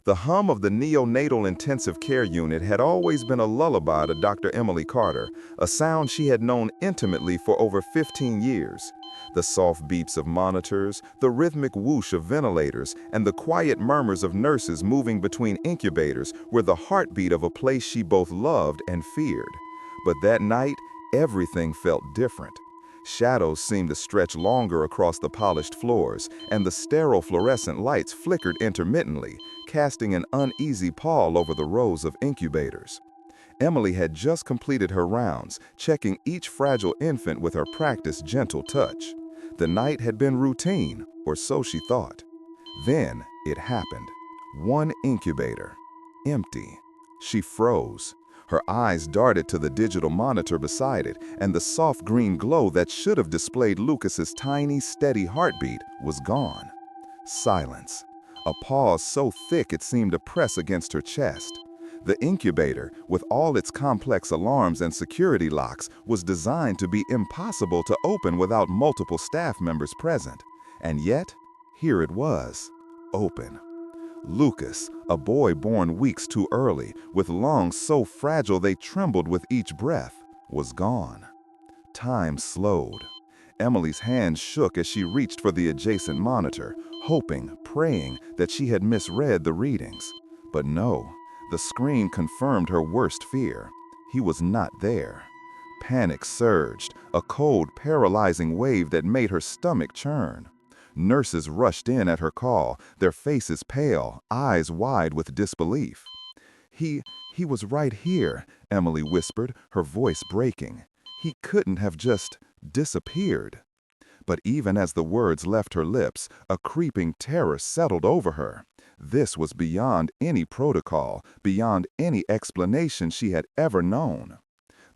The hum of the neonatal intensive care unit had always been a lullaby to Dr. Emily Carter, a sound she had known intimately for over 15 years. The soft beeps of monitors, the rhythmic whoosh of ventilators, and the quiet murmurs of nurses moving between incubators were the heartbeat of a place she both loved and feared. But that night, everything felt different. Shadows seemed to stretch longer across the polished floors, and the sterile fluorescent lights flickered intermittently, casting an uneasy pall over the rows of incubators. Emily had just completed her rounds, checking each fragile infant with her practiced gentle touch. The night had been routine, or so she thought. Then it happened. One incubator. Empty. She froze. Her eyes darted to the digital monitor beside it, and the soft green glow that should have displayed Lucas's tiny, steady heartbeat was gone. Silence. A pause so thick it seemed to press against her chest. The incubator, with all its complex alarms and security locks, was designed to be impossible to open without multiple staff members present. And yet, here it was, open. Lucas, a boy born weeks too early, with lungs so fragile they trembled with each breath, was gone. Time slowed. Emily's hands shook as she reached for the adjacent monitor, hoping, praying that she had misread the readings. But no, the screen confirmed her worst fear. He was not there. Panic surged, a cold, paralyzing wave that made her stomach churn. Nurses rushed in at her call, their faces pale, eyes wide with disbelief. He was right here," Emily whispered, her voice breaking. "He couldn't have just disappeared." But even as the words left her lips, a creeping terror settled over her. This was beyond any protocol, beyond any explanation she had ever known.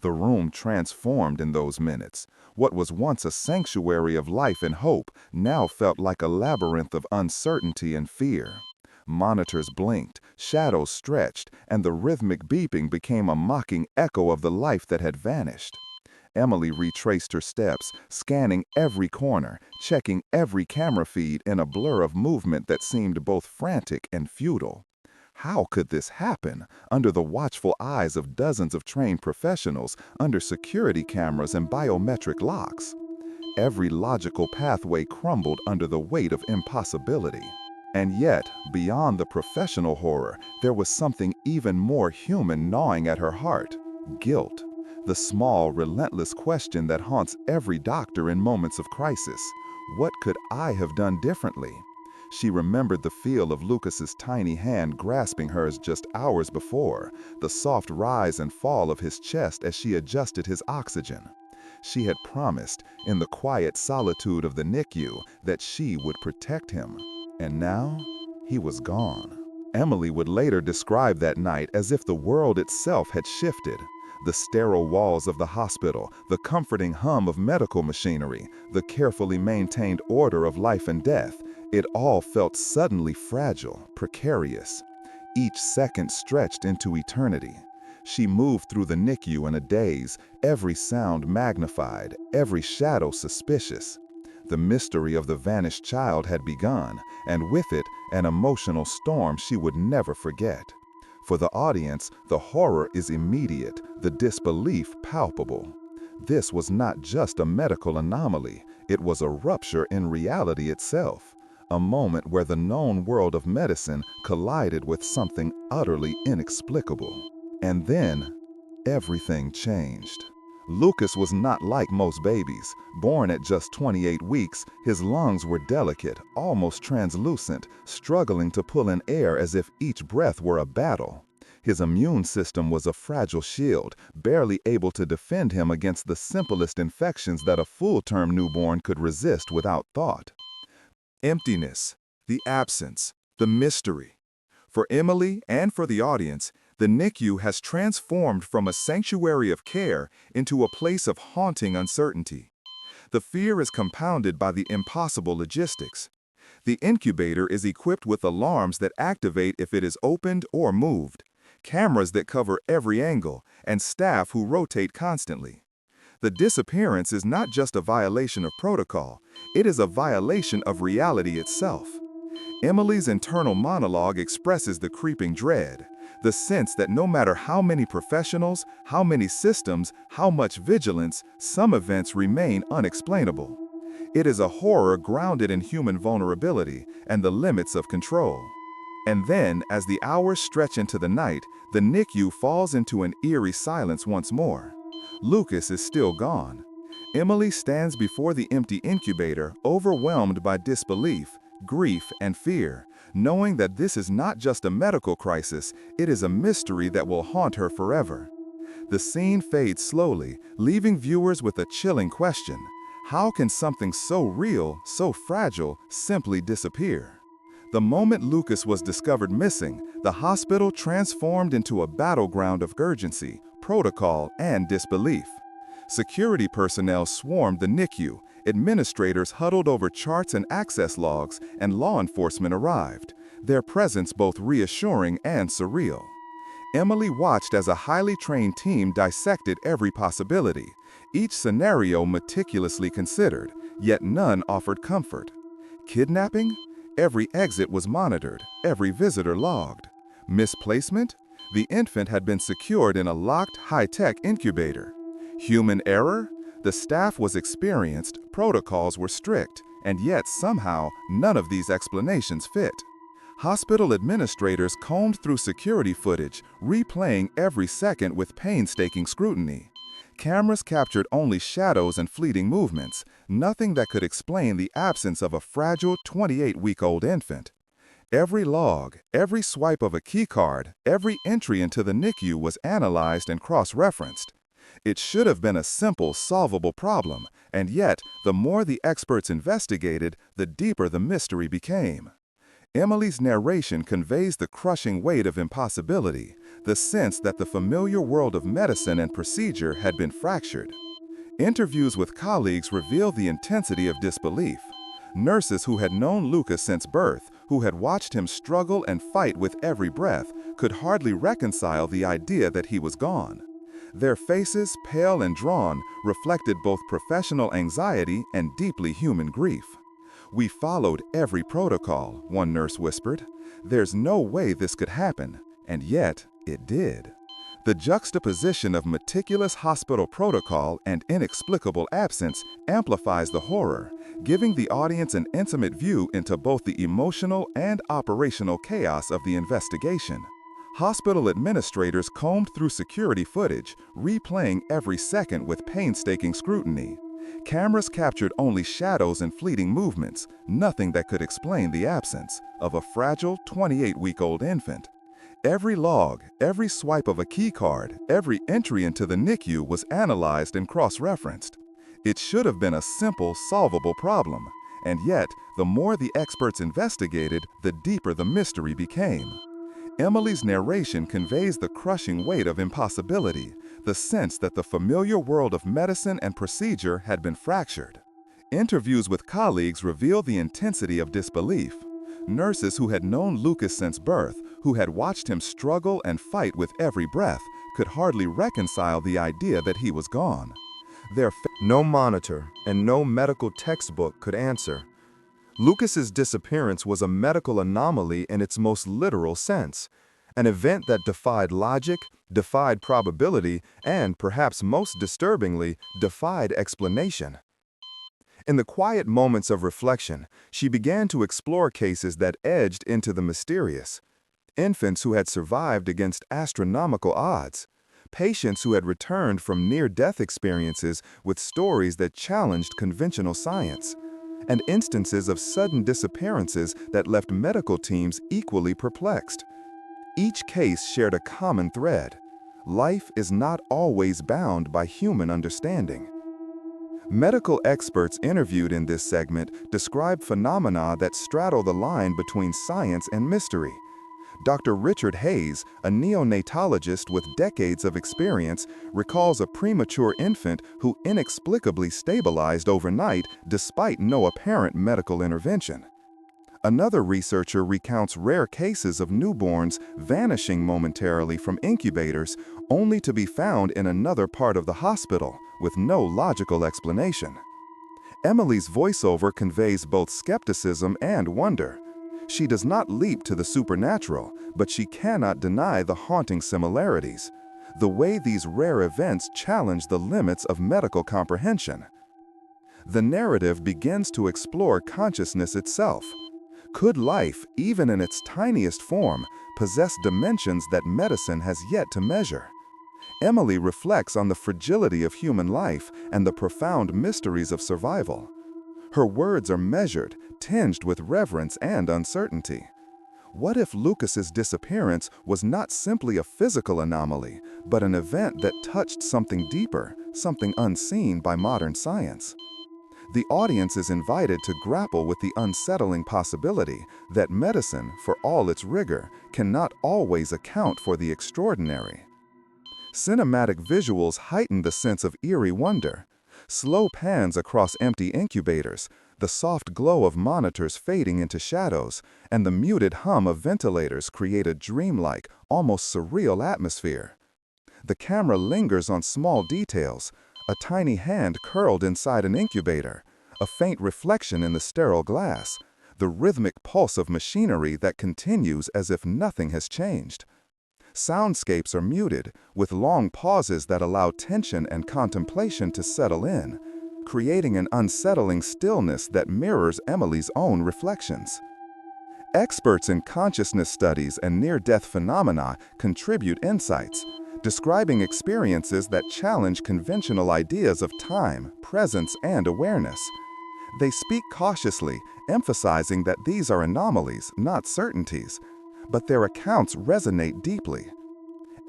The room transformed in those minutes. What was once a sanctuary of life and hope now felt like a labyrinth of uncertainty and fear. Monitors blinked, shadows stretched, and the rhythmic beeping became a mocking echo of the life that had vanished. Emily retraced her steps, scanning every corner, checking every camera feed in a blur of movement that seemed both frantic and futile. How could this happen under the watchful eyes of dozens of trained professionals, under security cameras and biometric locks? Every logical pathway crumbled under the weight of impossibility. And yet, beyond the professional horror, there was something even more human gnawing at her heart: guilt. The small, relentless question that haunts every doctor in moments of crisis. What could I have done differently? She remembered the feel of Lucas's tiny hand grasping hers just hours before, the soft rise and fall of his chest as she adjusted his oxygen. She had promised, in the quiet solitude of the NICU, that she would protect him. And now, he was gone. Emily would later describe that night as if the world itself had shifted. The sterile walls of the hospital, the comforting hum of medical machinery, the carefully maintained order of life and death, it all felt suddenly fragile, precarious. Each second stretched into eternity. She moved through the NICU in a daze, every sound magnified, every shadow suspicious. The mystery of the vanished child had begun, and with it, an emotional storm she would never forget. For the audience, the horror is immediate, the disbelief palpable. This was not just a medical anomaly, it was a rupture in reality itself. A moment where the known world of medicine collided with something utterly inexplicable. And then, everything changed. Lucas was not like most babies. Born at just 28 weeks, his lungs were delicate, almost translucent, struggling to pull in air as if each breath were a battle. His immune system was a fragile shield, barely able to defend him against the simplest infections that a full-term newborn could resist without thought. Emptiness, the absence, the mystery. For Emily and for the audience, the NICU has transformed from a sanctuary of care into a place of haunting uncertainty. The fear is compounded by the impossible logistics. The incubator is equipped with alarms that activate if it is opened or moved, cameras that cover every angle, and staff who rotate constantly. The disappearance is not just a violation of protocol, it is a violation of reality itself. Emily's internal monologue expresses the creeping dread, the sense that no matter how many professionals, how many systems, how much vigilance, some events remain unexplainable. It is a horror grounded in human vulnerability and the limits of control. And then, as the hours stretch into the night, the NICU falls into an eerie silence once more. Lucas is still gone. Emily stands before the empty incubator, overwhelmed by disbelief, grief, and fear, knowing that this is not just a medical crisis, it is a mystery that will haunt her forever. The scene fades slowly, leaving viewers with a chilling question. How can something so real, so fragile, simply disappear? The moment Lucas was discovered missing, the hospital transformed into a battleground of urgency, protocol, and disbelief. Security personnel swarmed the NICU, administrators huddled over charts and access logs, and law enforcement arrived, their presence both reassuring and surreal. Emily watched as a highly trained team dissected every possibility, each scenario meticulously considered, yet none offered comfort. Kidnapping? Every exit was monitored, every visitor logged. Misplacement? The infant had been secured in a locked, high-tech incubator. Human error? The staff was experienced, protocols were strict, and yet somehow none of these explanations fit. Hospital administrators combed through security footage, replaying every second with painstaking scrutiny. Cameras captured only shadows and fleeting movements, nothing that could explain the absence of a fragile 28-week-old infant. Every log, every swipe of a keycard, every entry into the NICU was analyzed and cross-referenced. It should have been a simple, solvable problem, and yet, the more the experts investigated, the deeper the mystery became. Emily's narration conveys the crushing weight of impossibility, the sense that the familiar world of medicine and procedure had been fractured. Interviews with colleagues reveal the intensity of disbelief. Nurses who had known Lucas since birth, who had watched him struggle and fight with every breath, could hardly reconcile the idea that he was gone. Their faces, pale and drawn, reflected both professional anxiety and deeply human grief. "We followed every protocol," one nurse whispered. "There's no way this could happen," and yet it did. The juxtaposition of meticulous hospital protocol and inexplicable absence amplifies the horror, giving the audience an intimate view into both the emotional and operational chaos of the investigation. Hospital administrators combed through security footage, replaying every second with painstaking scrutiny. Cameras captured only shadows and fleeting movements, nothing that could explain the absence of a fragile 28-week-old infant. Every log, every swipe of a keycard, every entry into the NICU was analyzed and cross-referenced. It should have been a simple, solvable problem, and yet, the more the experts investigated, the deeper the mystery became. Emily's narration conveys the crushing weight of impossibility, the sense that the familiar world of medicine and procedure had been fractured. Interviews with colleagues reveal the intensity of disbelief. Nurses who had known Lucas since birth, who had watched him struggle and fight with every breath, could hardly reconcile the idea that he was gone. No monitor and no medical textbook could answer. Lucas's disappearance was a medical anomaly in its most literal sense, an event that defied logic, defied probability, and, perhaps most disturbingly, defied explanation. In the quiet moments of reflection, she began to explore cases that edged into the mysterious. Infants who had survived against astronomical odds, patients who had returned from near-death experiences with stories that challenged conventional science, and instances of sudden disappearances that left medical teams equally perplexed. Each case shared a common thread. Life is not always bound by human understanding. Medical experts interviewed in this segment describe phenomena that straddle the line between science and mystery. Dr. Richard Hayes, a neonatologist with decades of experience, recalls a premature infant who inexplicably stabilized overnight despite no apparent medical intervention. Another researcher recounts rare cases of newborns vanishing momentarily from incubators only to be found in another part of the hospital with no logical explanation. Emily's voiceover conveys both skepticism and wonder. She does not leap to the supernatural, but she cannot deny the haunting similarities, the way these rare events challenge the limits of medical comprehension. The narrative begins to explore consciousness itself. Could life, even in its tiniest form, possess dimensions that medicine has yet to measure? Emily reflects on the fragility of human life and the profound mysteries of survival. Her words are measured, tinged with reverence and uncertainty. What if Lucas's disappearance was not simply a physical anomaly, but an event that touched something deeper, something unseen by modern science? The audience is invited to grapple with the unsettling possibility that medicine, for all its rigor, cannot always account for the extraordinary. Cinematic visuals heighten the sense of eerie wonder. Slow pans across empty incubators, the soft glow of monitors fading into shadows, and the muted hum of ventilators create a dreamlike, almost surreal atmosphere. The camera lingers on small details, a tiny hand curled inside an incubator, a faint reflection in the sterile glass, the rhythmic pulse of machinery that continues as if nothing has changed. Soundscapes are muted, with long pauses that allow tension and contemplation to settle in, creating an unsettling stillness that mirrors Emily's own reflections. Experts in consciousness studies and near-death phenomena contribute insights, describing experiences that challenge conventional ideas of time, presence, and awareness. They speak cautiously, emphasizing that these are anomalies, not certainties, but their accounts resonate deeply.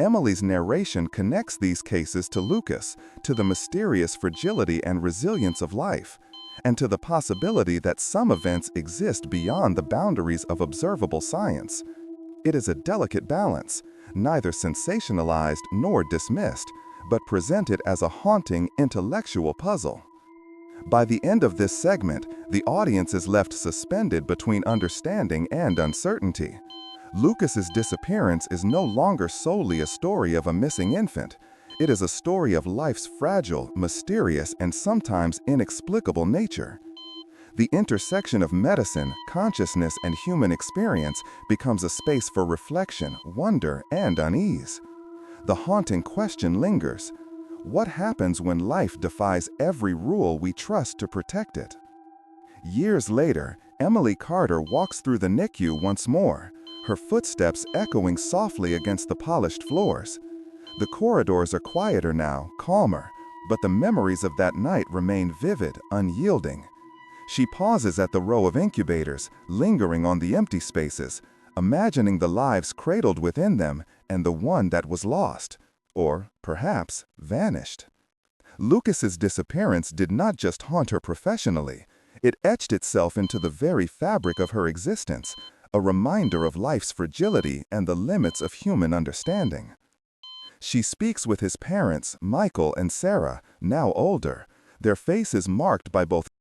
Emily's narration connects these cases to Lucas, to the mysterious fragility and resilience of life, and to the possibility that some events exist beyond the boundaries of observable science. It is a delicate balance, neither sensationalized nor dismissed, but presented as a haunting intellectual puzzle. By the end of this segment, the audience is left suspended between understanding and uncertainty. Lucas's disappearance is no longer solely a story of a missing infant. It is a story of life's fragile, mysterious, and sometimes inexplicable nature. The intersection of medicine, consciousness, and human experience becomes a space for reflection, wonder, and unease. The haunting question lingers: what happens when life defies every rule we trust to protect it? Years later, Emily Carter walks through the NICU once more, her footsteps echoing softly against the polished floors. The corridors are quieter now, calmer, but the memories of that night remain vivid, unyielding. She pauses at the row of incubators, lingering on the empty spaces, imagining the lives cradled within them and the one that was lost, or perhaps vanished. Lucas's disappearance did not just haunt her professionally. It etched itself into the very fabric of her existence, a reminder of life's fragility and the limits of human understanding. She speaks with his parents, Michael and Sarah, now older, their faces marked by both